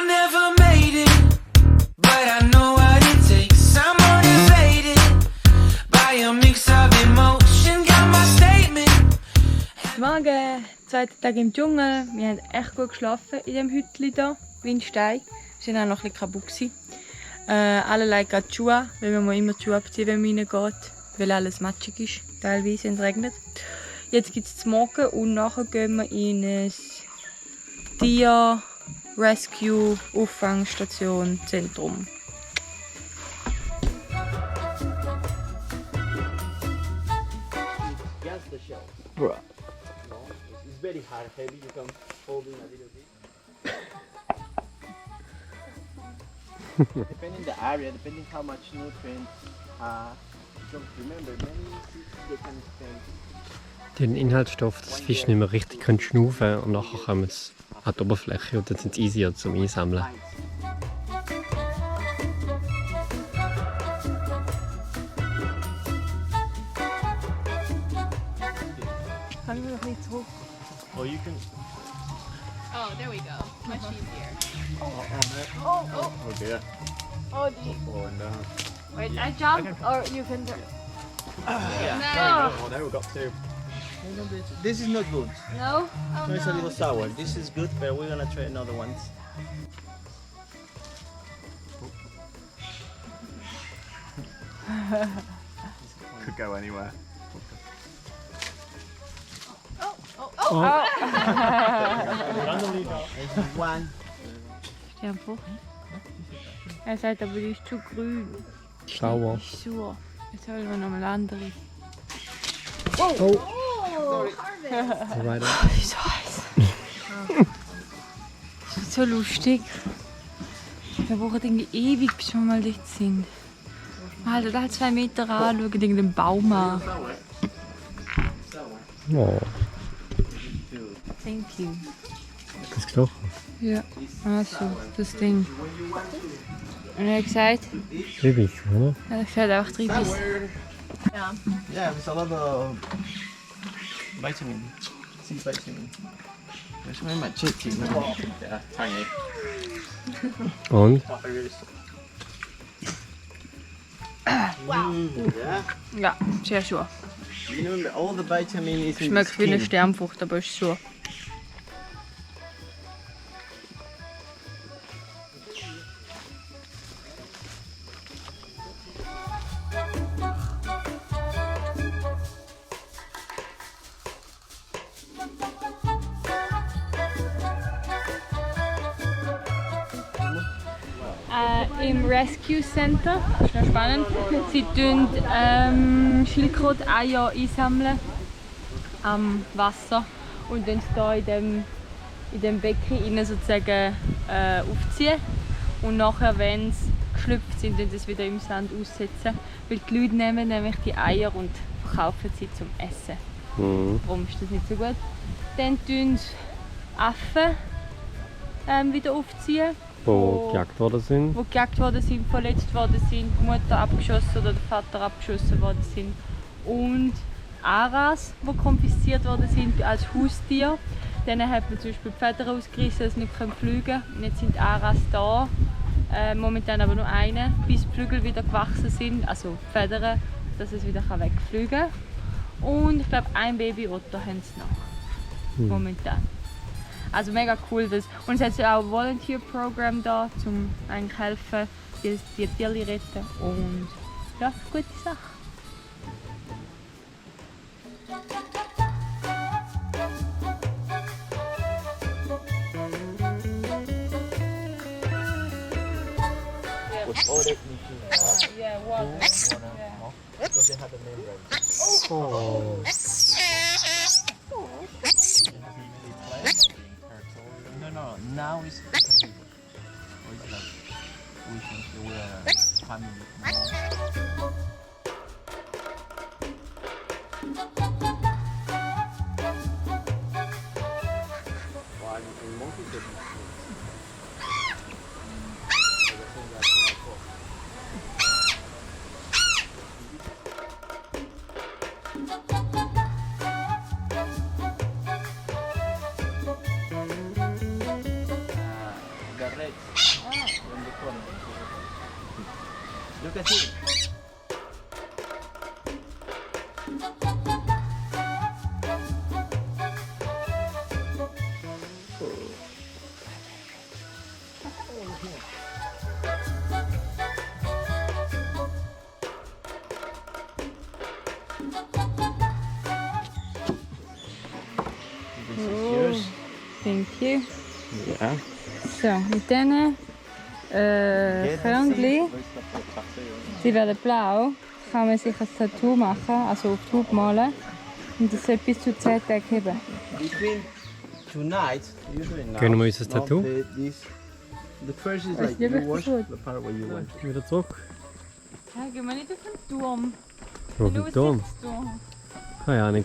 I never made it, but I know what it takes. I'm motivated by a mix of emotion. Got my statement. Morgen, zweiter Tag im Dschungel. Wir haben echt gut geschlafen in diesem Hütchen hier, Windstein. Wir waren auch noch ein bisschen kaputt. Alle legen gerade die Schuhe, weil man immer die Schuhe abziehen, wenn man reingeht, weil alles matschig ist, teilweise, wenn es regnet. Jetzt gibt es zum Morgen und nachher gehen wir in ein Tier-Rescue-Auffangstation Zentrum. Bruh. No, it's very hard, heavy. You can hold it a little bit. Depending the area, depending how much nutrients. Remember, many fish they can spend. Den Inhaltsstoff, dass Fische nicht mehr richtig schnaufen können und nachher kommen sie an die Oberfläche und dann sind sie easier zum Einsammeln. Können wir noch nicht zurück? Or you can. Oh, there we go. Much easier. Okay. Oh, die. Oh, and Wait, I jump or you can turn. yeah. Oh, there we got two. This is not good. No? No, it's a little sour. This is good, but we're gonna try another one. Could go anywhere. There's one. Sternfrucht. Er sagt aber, die ist zu grün. Schauer. Die ist sauer. Jetzt holen wir noch mal andere. Oh! Weiter. Das ist so heiß. Das ist so lustig. Wir brauchen irgendwie ewig, bis wir mal dort sind. Wir halten da 2 Meter an, schauen irgendeinen Baum an. Oh, Thank you. das gestochen. Ja, also, das Ding. Und er hat gesagt, Liebig, oder? er hat gesagt einfach 3 bis. Yeah. Yeah, there's a lot of vitamin. C vitamin. There's very much chicken. Yeah, tiny. Und? Yeah. Ja, sehr sauer. You know, all the vitamin is in the Schmeckt wie eine skin. Sternfrucht, aber ist sauer. Im Rescue Center, das ist noch spannend. Sie tun Schildkröten-Eier einsammeln am Wasser und dann hier in dem Becken innen sozusagen aufziehen. Und nachher, wenn sie geschlüpft sind, dann das wieder im Sand aussetzen. Weil die Leute nehmen nämlich die Eier und verkaufen sie zum Essen. Darum ist das nicht so gut. Dann tun sie Affen wieder aufziehen. Wo gejagt worden sind. Die gejagt worden sind, verletzt worden sind, die Mutter abgeschossen oder der Vater abgeschossen worden sind. Und Aras, die konfisziert worden sind als Haustier. Denen hat man zum Beispiel die Federn ausgerissen, dass sie nicht fliegen können. Und jetzt sind Aras da, momentan aber nur eine, bis die Flügel wieder gewachsen sind, also die Federn, dass es wieder wegfliegen kann. Und ich glaube, ein Babyotter haben sie noch, momentan. Also mega cool. Und es hat auch ein Volunteer-Programm da, um eigentlich helfen, die Tiere retten. Und ja, gute Sache. With all that nutrients. Yeah, water. Because they have the membrane. Oh. No, now it's like a river. Or it's like we think we're a family. red. In the corner. Look at it. This is yours. Thank you. Ja. So, mit diesen Körnchen, die werden blau, kann man sich ein Tattoo machen, also auf die Haut malen. Und das soll bis zu 10 Tage heben. Between tonight, usually now. Gönnen wir uns ein now Tattoo? The first is Was like liebe you ich wash gut? the part where you want. Wieder zurück. Ja, gehen wir nicht auf den Turm. Auf den Turm. Aussichtsturm. Keine Ahnung.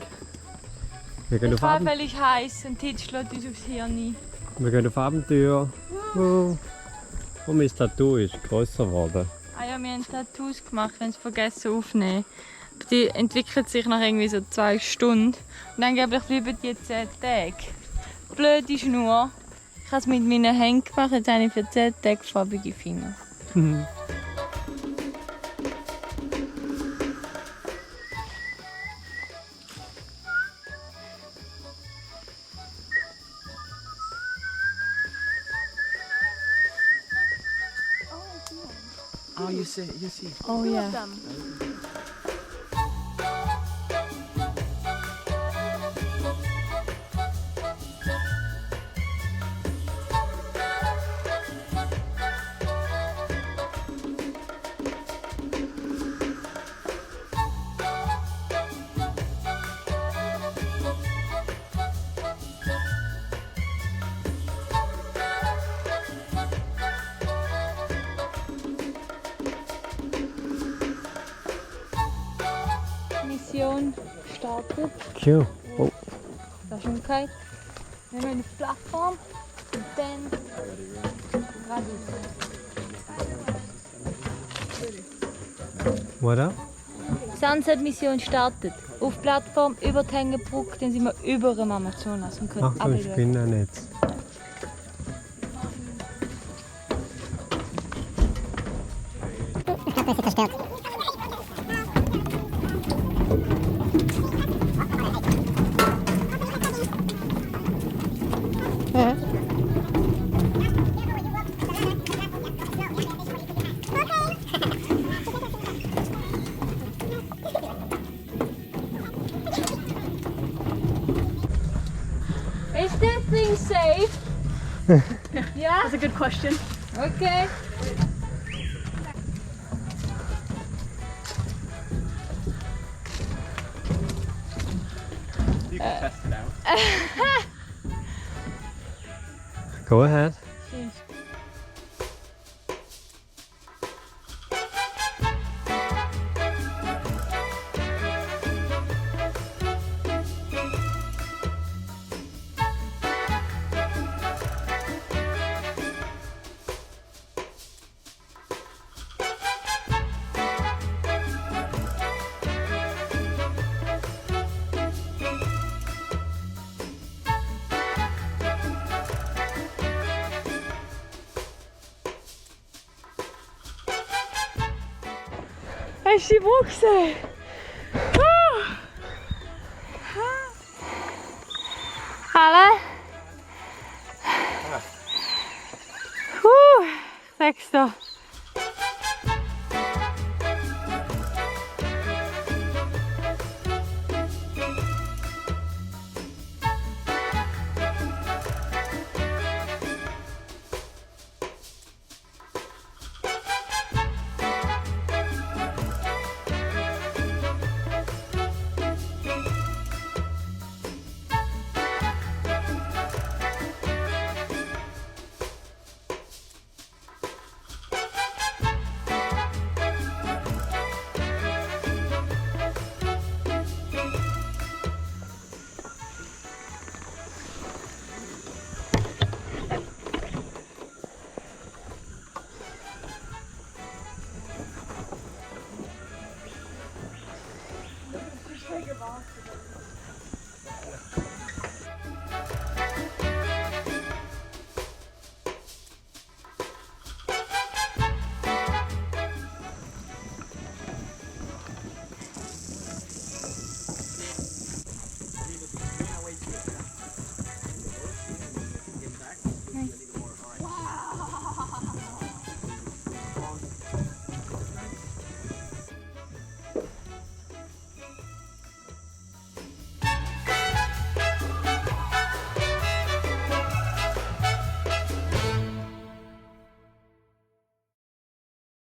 Wir gehen auf Vor allem, Abend weil ich heiß und Titsch lässt uns aufs Hirn ein. wir gehen auf Abenteuer. Oh. Und mein Tattoo ist grösser geworden. Ah ja, wir haben Tattoos gemacht, wir haben es vergessen aufzunehmen. Aber die entwickeln sich nach irgendwie so 2 Stunden. Und angeblich bleiben die 10 Tage. Blöde Schnur. Ich habe es mit meinen Händen gemacht, jetzt habe ich für 10 Tage farbige Finger. Oh, you see. Oh ja. Mission startet. Cool. Oh. Das ist schon okay. Wir haben eine Plattform und dann geradeaus. What up? Sunset-Mission startet. Auf Plattform über die Hängebrücke, dann sind wir über dem Amazonas und können Achtung, runterschauen. Spinnennetz. Is this thing safe? Yeah? That's a good question. Okay. You can test it out. Go ahead. Hast du die Brücke gesehen? Hallo? Ich sag's dir.